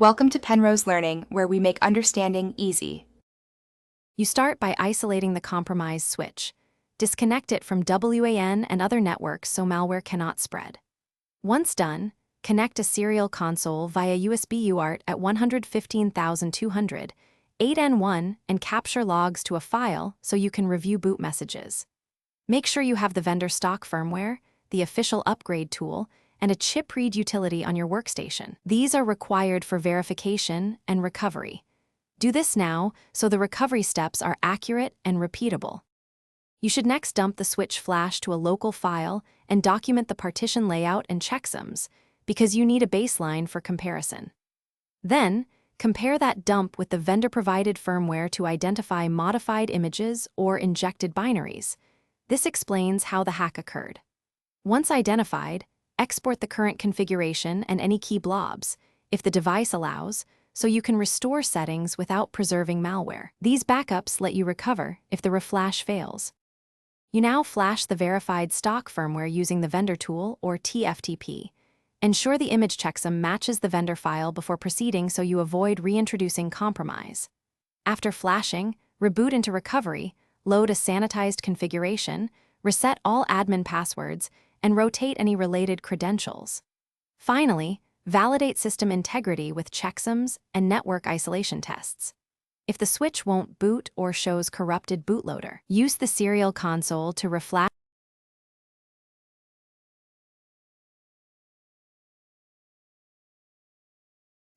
Welcome to Penrose Learning, where we make understanding easy. You start by isolating the compromised switch. Disconnect it from WAN and other networks so malware cannot spread. Once done, connect a serial console via USB UART at 115,200, 8N1, and capture logs to a file so you can review boot messages. Make sure you have the vendor stock firmware, the official upgrade tool, and a chip read utility on your workstation. These are required for verification and recovery. Do this now so the recovery steps are accurate and repeatable. You should next dump the switch flash to a local file and document the partition layout and checksums, because you need a baseline for comparison. Then, compare that dump with the vendor-provided firmware to identify modified images or injected binaries. This explains how the hack occurred. Once identified, export the current configuration and any key blobs, if the device allows, so you can restore settings without preserving malware. These backups let you recover if the reflash fails. You now flash the verified stock firmware using the vendor tool or TFTP. Ensure the image checksum matches the vendor file before proceeding so you avoid reintroducing compromise. After flashing, reboot into recovery, load a sanitized configuration, reset all admin passwords, and rotate any related credentials. Finally, validate system integrity with checksums and network isolation tests. If the switch won't boot or shows corrupted bootloader, use the serial console to reflash.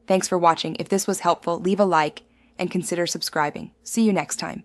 Thanks for watching. If this was helpful, leave a like and consider subscribing. See you next time.